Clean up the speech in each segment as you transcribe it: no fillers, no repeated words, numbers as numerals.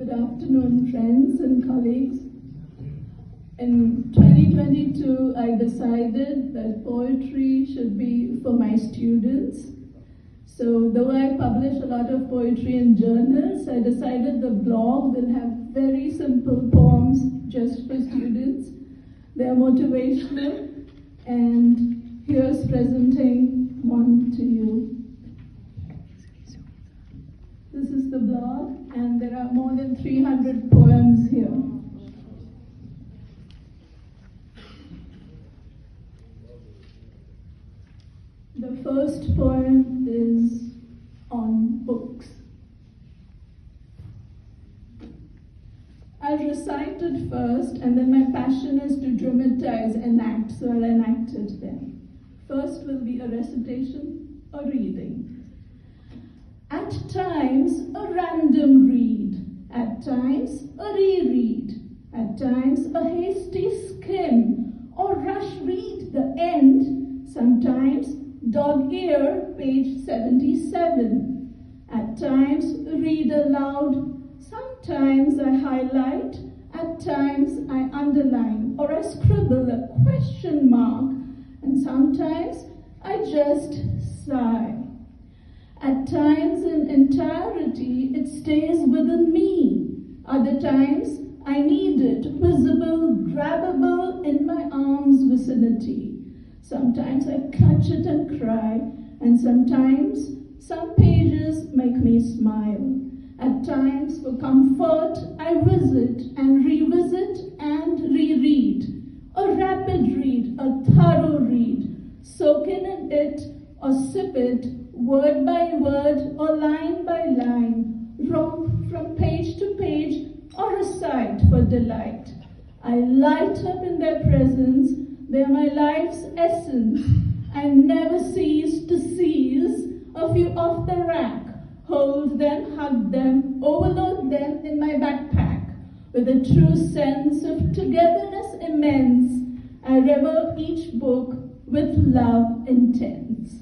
Good afternoon, friends and colleagues. In 2022, I decided that poetry should be for my students. So though I publish a lot of poetry in journals, I decided the blog will have very simple poems just for students. They are motivational, and here's presenting one to you. This is the blog, and there are more than 300 poems here. The first poem is on books. I'll recite it first, and then my passion is to dramatize, enact, so I'll enact it then. First will be a recitation, a reading. At times, a random read. At times, a reread. At times, a hasty skim, or rush read the end. Sometimes, dog ear, page 77. At times, read aloud. Sometimes I highlight. At times, I underline, or I scribble a question mark. And sometimes, I just sigh. At times in entirety, it stays within me. Other times, I need it, visible, grabbable in my arm's vicinity. Sometimes I clutch it and cry, and sometimes some pages make me smile. At times, for comfort, I visit and revisit and reread. A rapid read, a thorough read, soak in it or sip it, word by word or line by line, romp from page to page or recite for delight. I light up in their presence, they're my life's essence. I never cease to seize a few off the rack, hold them, hug them, overload them in my backpack. With a true sense of togetherness immense, I revel each book with love intense.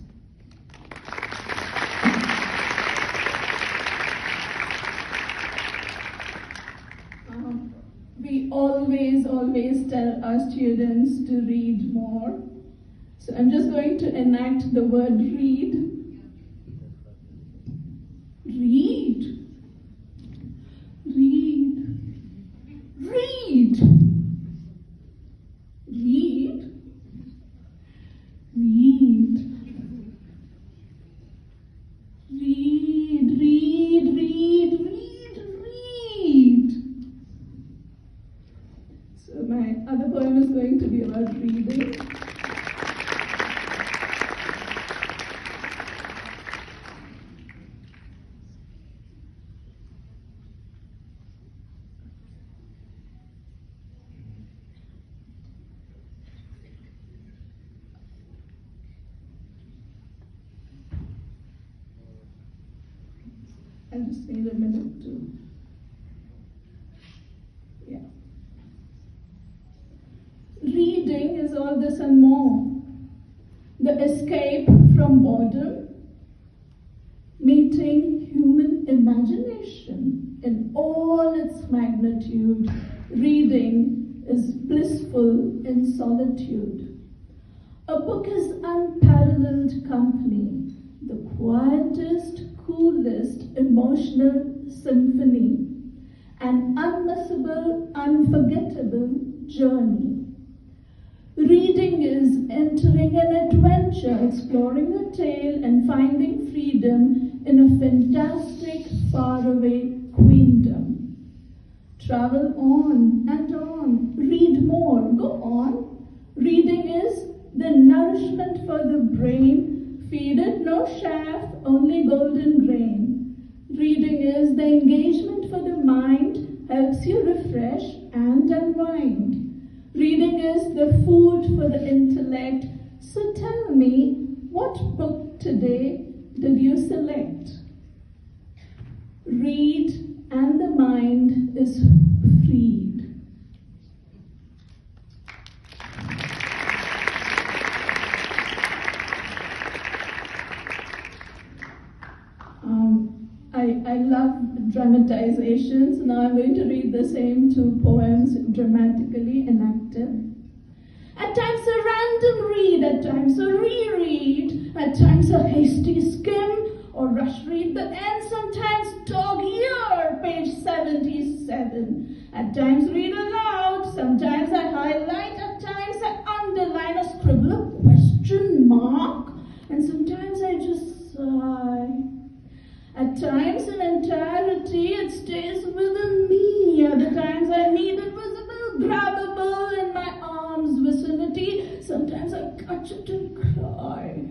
We always tell our students to read more. So I'm just going to enact the word read. Read. Read. Read. Read. Read. Read, read, read, read, read. So my other poem is going to be about reading. I just need a minute to, yeah. Reading is all this and more. The escape from boredom, meeting human imagination in all its magnitude. Reading is blissful in solitude. A book is unparalleled company, the quietest, coolest emotional symphony, an unmissable, unforgettable journey. Reading is entering an adventure, exploring a tale and finding freedom in a fantastic, faraway queendom. Travel on and on, read more, go on. Reading is the nourishment for the brain. Feed it no chaff, only golden grain. Reading is the engagement for the mind, helps you refresh and unwind. Reading is the food for the intellect. So tell me, what book today did you select? Read and the mind is freed. I love dramatizations. Now I'm going to read the same two poems dramatically enacted. At times a random read, at times a reread, at times a hasty skim or rush read the end, sometimes dog ear, page 77. At times read aloud, sometimes I highlight, at times I underline or scribble a question mark, and sometimes I just sigh. At times in entirety it stays within me, other times I need it visible, grabbable in my arm's vicinity, sometimes I catch it and cry.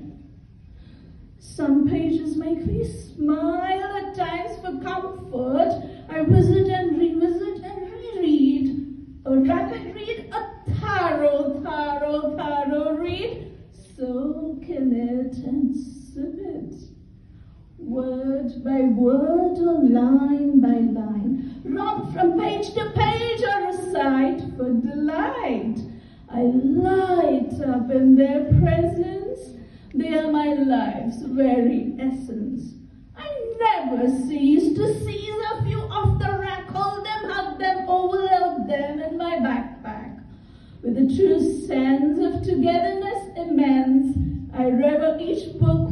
Some pages make me smile, at times for comfort I visit and revisit and reread. A rapid read, a thorough read, soak in it and sip it. Word by word or line by line, romp from page to page or recite for delight. I light up in their presence, they are my life's very essence. I never cease to seize a few off the rack, hold them, hug them, overload them in my backpack. With a true sense of togetherness immense, I revel each book